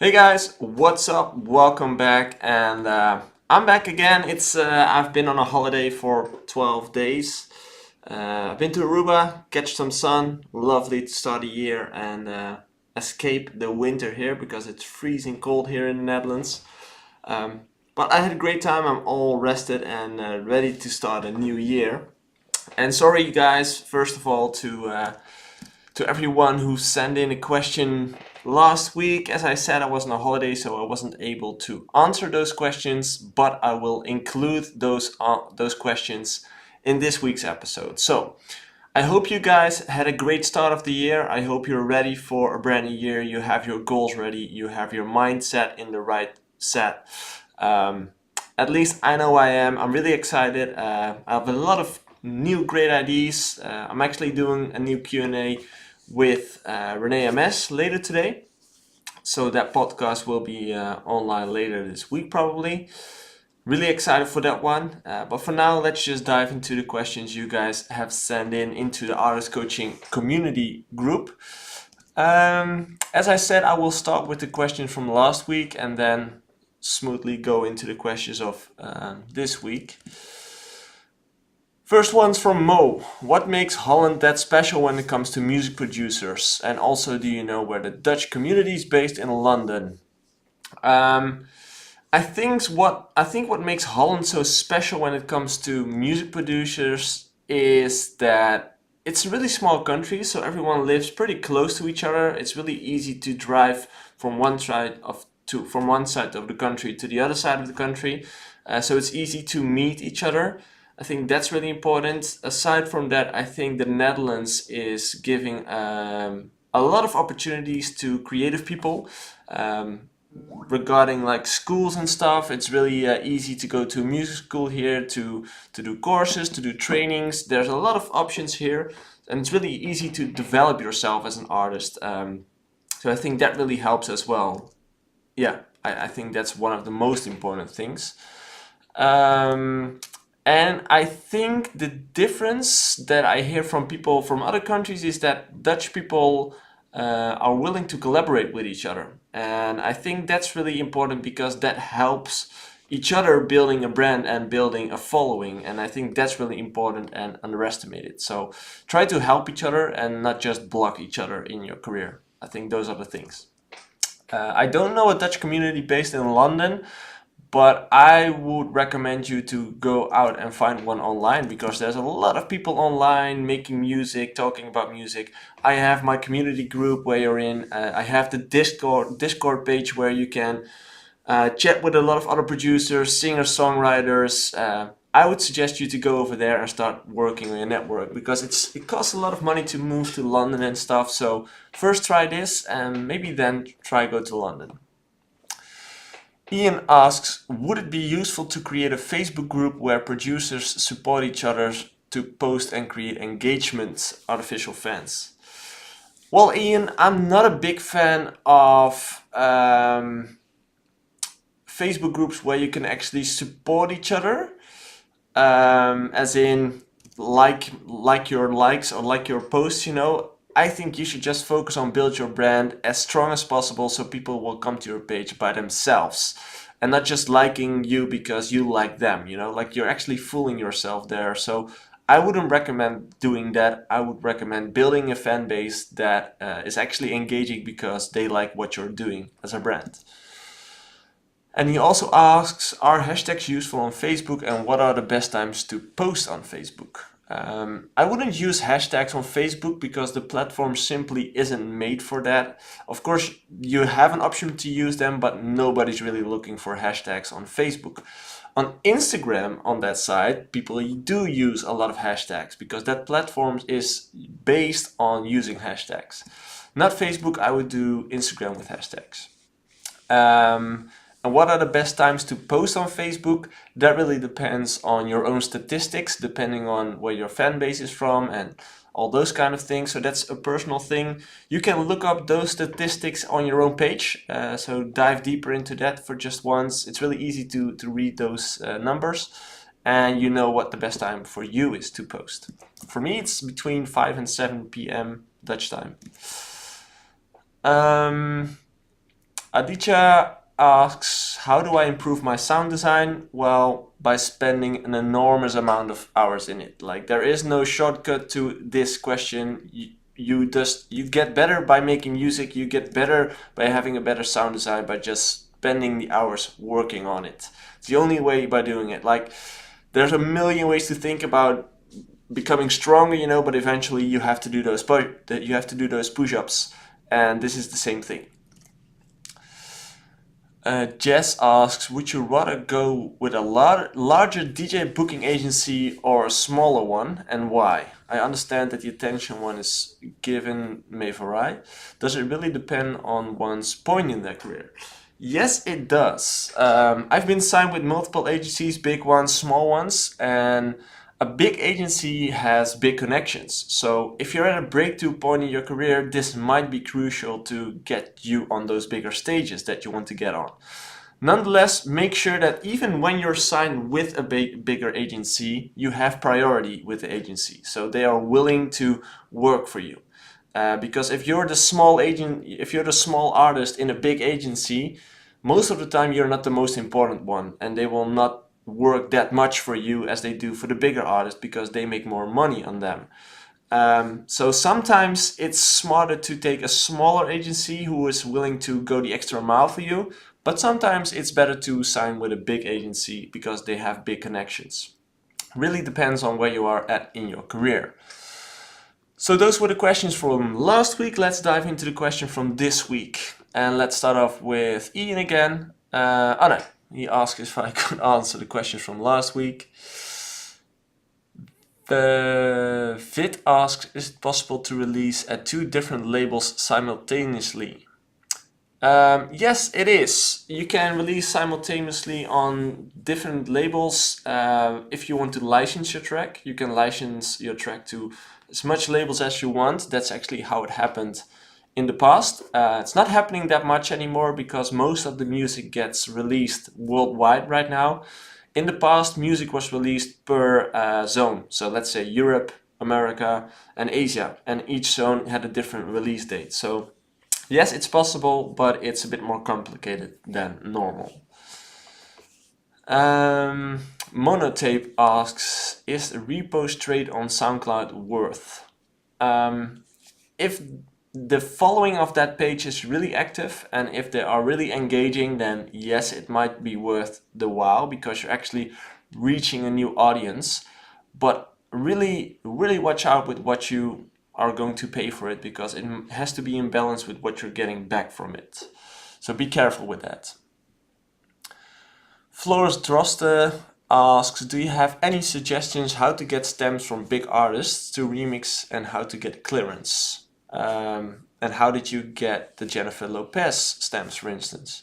Hey guys, what's up? Welcome back, and I'm back again. It's I've been on a holiday for 12 days. I've been to Aruba, catch some sun. Lovely to start the year and escape the winter here because it's freezing cold here in the Netherlands. Um, but I had a great time. I'm all rested and ready to start a new year. And sorry, guys, first of all, to everyone who sent in a question last week. As I said, I was on a holiday, so I wasn't able to answer those questions, but I will include those questions in this week's episode. So I hope you guys had a great start of the year. I hope you're ready for a brand new year. You have your goals ready. You have your mindset in the right set. Um, at least I know I am. I'm really excited. I have a lot of new great ideas. I'm actually doing a new Q&A with Renee MS later today. So that podcast will be online later this week probably. Really excited for that one. But for now, let's just dive into the questions you guys have sent in into the artist coaching community group. As I said, I will start with the questions from last week and then smoothly go into the questions of this week. First one's from Mo. What makes Holland that special when it comes to music producers? And also, do you know where the Dutch community is based in London? Um, I think what makes Holland so special when it comes to music producers is that it's a really small country, so everyone lives pretty close to each other. It's really easy to drive from one side of the country to the other side of the country, so it's easy to meet each other. I think that's really important. Aside from that, I think the Netherlands is giving a lot of opportunities to creative people. Um, Regarding like schools and stuff, it's really easy to go to a music school here to do courses, to do trainings. There's a lot of options here, and it's really easy to develop yourself as an artist. So I think that really helps as well. Yeah, I think that's one of the most important things. Um, and I think the difference that I hear from people from other countries is that Dutch people are willing to collaborate with each other. And I think that's really important because that helps each other building a brand and building a following. And I think that's really important and underestimated. So try to help each other and not just block each other in your career. I think those are the things. I don't know a Dutch community based in London, but I would recommend you to go out and find one online because there's a lot of people online making music, talking about music. I have my community group where you're in. I have the Discord page where you can chat with a lot of other producers, singers, songwriters. I would suggest you to go over there and start working on your network because it costs a lot of money to move to London and stuff. So first try this and maybe then try go to London. Ian asks, would it be useful to create a Facebook group where producers support each other to post and create engagement, artificial fans? Well, Ian, I'm not a big fan of Facebook groups where you can actually support each other, as in like your likes or like your posts. I think you should just focus on build your brand as strong as possible so people will come to your page by themselves and not just liking you because you like them, like you're actually fooling yourself there. So I wouldn't recommend doing that. I would recommend building a fan base that is actually engaging because they like what you're doing as a brand. And he also asks, are hashtags useful on Facebook and what are the best times to post on Facebook? I wouldn't use hashtags on Facebook because the platform simply isn't made for that. Of course, you have an option to use them, but nobody's really looking for hashtags on Facebook. On Instagram, on that side, people do use a lot of hashtags because that platform is based on using hashtags. Not Facebook, I would do Instagram with hashtags. And what are the best times to post on Facebook? That really depends on your own statistics, depending on where your fan base is from and all those kind of things. So that's a personal thing. You can look up those statistics on your own page. So dive deeper into that for just once. It's really easy to read those numbers. And you know what the best time for you is to post. For me, it's between 5 and 7 p.m. Dutch time. Aditya asks, how do I improve my sound design? Well, by spending an enormous amount of hours in it. Like, there is no shortcut to this question. You get better by making music. You get better by having a better sound design by just spending the hours working on it. It's the only way by doing it. Like, there's a million ways to think about becoming stronger, you know, but eventually you have to do those push-ups, and this is the same thing. Jess asks, would you rather go with a larger DJ booking agency or a smaller one, and why? I understand that the attention one is given may vary. Does it really depend on one's point in their career? Yes, it does. I've been signed with multiple agencies, big ones, small ones, and a big agency has big connections. So if you're at a breakthrough point in your career, this might be crucial to get you on those bigger stages that you want to get on. Nonetheless, make sure that even when you're signed with a bigger agency, you have priority with the agency. So they are willing to work for you. Because if you're the small artist in a big agency, most of the time you're not the most important one, and they will not work that much for you as they do for the bigger artists because they make more money on them. So sometimes it's smarter to take a smaller agency who is willing to go the extra mile for you, but sometimes it's better to sign with a big agency because they have big connections. Really depends on where you are at in your career. So those were the questions from last week. Let's dive into the question from this week. And let's start off with Ian again. No, he asked if I could answer the questions from last week. Vid asks, is it possible to release at 2 different labels simultaneously? Yes, it is. You can release simultaneously on different labels. If you want to license your track, you can license your track to as much labels as you want. That's actually how it happened in the past. It's not happening that much anymore because most of the music gets released worldwide right now. In the past, music was released per zone. So let's say Europe, America, and Asia, and each zone had a different release date. So yes, it's possible, but it's a bit more complicated than normal. Monotape asks, is the Repost trade on SoundCloud worth? If the following of that page is really active and if they are really engaging, then yes, it might be worth the while because you're actually reaching a new audience. But really watch out with what you are going to pay for it because it has to be in balance with what you're getting back from it. So be careful with that. Floris Droste asks, do you have any suggestions how to get stems from big artists to remix and how to get clearance? And how did you get the Jennifer Lopez stems, for instance?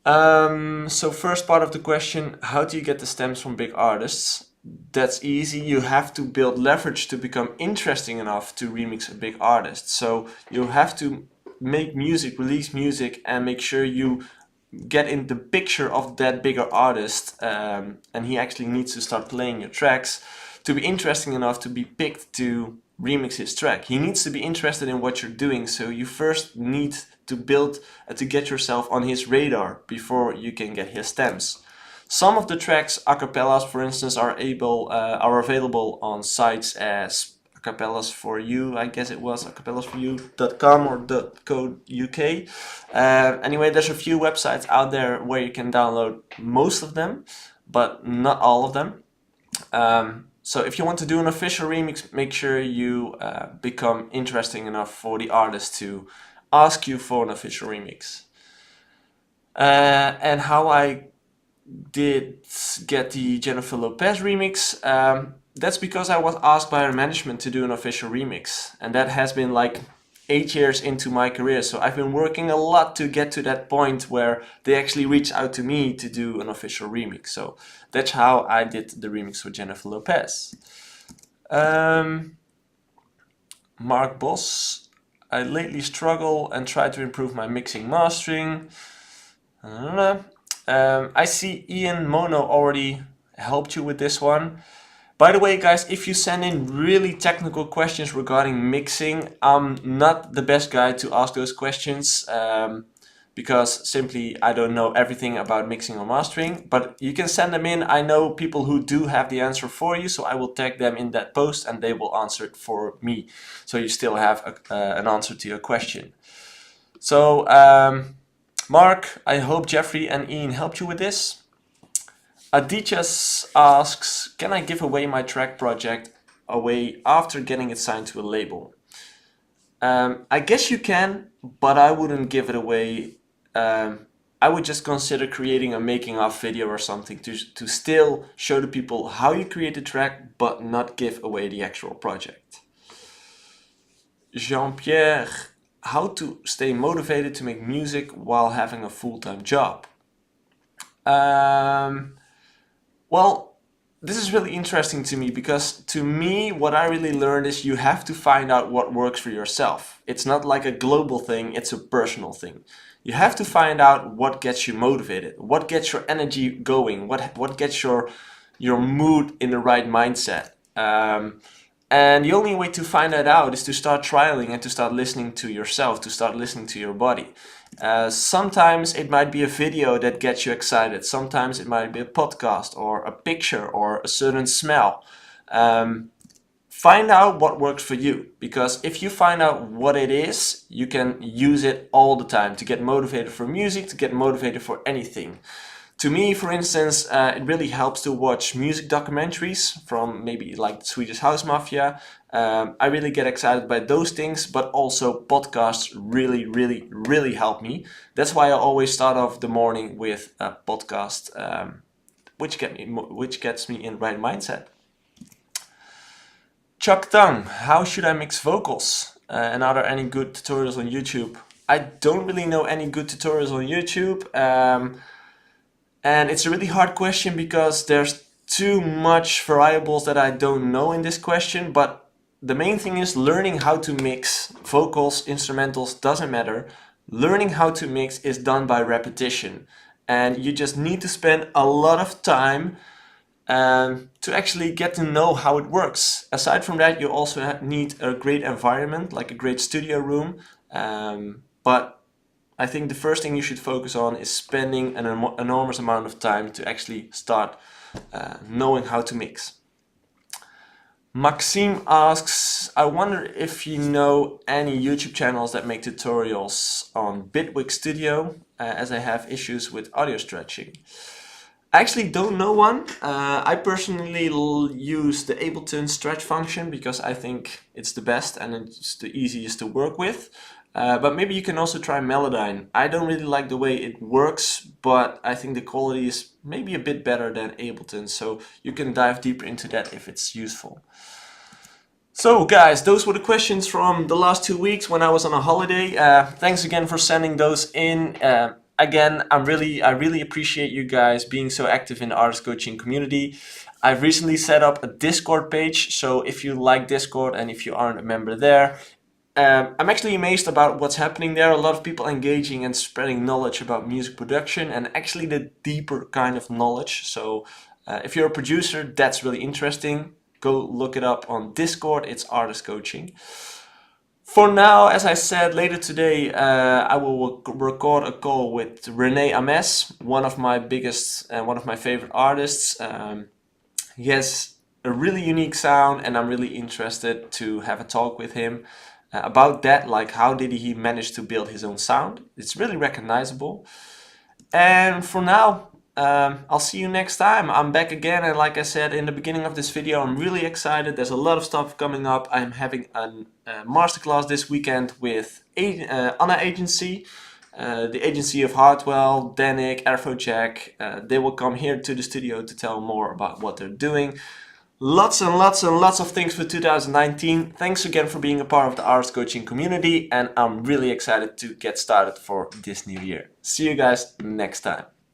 So first part of the question, how do you get the stems from big artists? That's easy. You have to build leverage to become interesting enough to remix a big artist. So you have to make music, release music, and make sure you get in the picture of that bigger artist, and he actually needs to start playing your tracks to be interesting enough to be picked to remix his track. He needs to be interested in what you're doing, so you first need to build to get yourself on his radar before you can get his stems. Some of the tracks, acapellas for instance, are available on sites as Acapellas for You, I guess it was acapellasforyou.com or .co.uk. Anyway, there's a few websites out there where you can download most of them, but not all of them. So if you want to do an official remix, make sure you become interesting enough for the artist to ask you for an official remix. And how I did get the Jennifer Lopez remix, that's because I was asked by her management to do an official remix, and that has been like 8 years into my career, so I've been working a lot to get to that point where they actually reached out to me to do an official remix. So that's how I did the remix for Jennifer Lopez. Mark Boss, I lately struggle and try to improve my mixing mastering. I see Ian Mono already helped you with this one. By the way, guys, if you send in really technical questions regarding mixing, I'm not the best guy to ask those questions. because simply I don't know everything about mixing or mastering, but you can send them in. I know people who do have the answer for you, so I will tag them in that post and they will answer it for me. So you still have an answer to your question. So Mark, I hope Jeffrey and Ian helped you with this. Aditya asks, can I give away my track project away after getting it signed to a label? I guess you can, but I wouldn't give it away. I would just consider creating a making of video or something to still show the people how you create the track, but not give away the actual project. Jean-Pierre, how to stay motivated to make music while having a full-time job? Well, this is really interesting to me, because to me, what I really learned is you have to find out what works for yourself. It's not like a global thing, it's a personal thing. You have to find out what gets you motivated, what gets your energy going, what gets your mood in the right mindset. And the only way to find that out is to start trialing and to start listening to yourself, to start listening to your body. Sometimes it might be a video that gets you excited. Sometimes it might be a podcast or a picture or a certain smell. Find out what works for you, because if you find out what it is, you can use it all the time to get motivated for music, to get motivated for anything. To me, for instance, it really helps to watch music documentaries from maybe like Swedish House Mafia. I really get excited by those things, but also podcasts really help me. That's why I always start off the morning with a podcast, which gets me in right mindset. Chuck Tang, how should I mix vocals? And are there any good tutorials on YouTube? I don't really know any good tutorials on YouTube. And it's a really hard question because there's too much variables that I don't know in this question, but the main thing is learning how to mix vocals, instrumentals, doesn't matter. Learning how to mix is done by repetition, and you just need to spend a lot of time to actually get to know how it works. Aside from that, you also need a great environment, like a great studio room, but I think the first thing you should focus on is spending an enormous amount of time to actually start knowing how to mix. Maxime asks, I wonder if you know any YouTube channels that make tutorials on Bitwig Studio, as I have issues with audio stretching. I actually don't know one. I personally use the Ableton stretch function because I think it's the best and it's the easiest to work with. But maybe you can also try Melodyne. I don't really like the way it works, but I think the quality is maybe a bit better than Ableton, so you can dive deeper into that if it's useful. So guys, those were the questions from the last 2 weeks when I was on a holiday. Thanks again for sending those in. Again, I really appreciate you guys being so active in the artist coaching community. I've recently set up a Discord page, so if you like Discord and if you aren't a member there, I'm actually amazed about what's happening there. A lot of people engaging and spreading knowledge about music production and actually the deeper kind of knowledge. So if you're a producer, that's really interesting. Go look it up on Discord. It's artist coaching. For now, as I said, later today I will record a call with Rene Ames, one of my biggest and one of my favorite artists. He has a really unique sound and I'm really interested to have a talk with him about that, like how did he manage to build his own sound. It's really recognizable. And for now, I'll see you next time. I'm back again, and like I said in the beginning of this video, I'm really excited. There's a lot of stuff coming up. I'm having a masterclass this weekend with Anna Agency, the agency of Hartwell, Danik, Afrojack. They will come here to the studio to tell more about what they're doing. Lots and lots of things for 2019. Thanks again for being a part of the artist coaching community, and I'm really excited to get started for this new year. See you guys next time.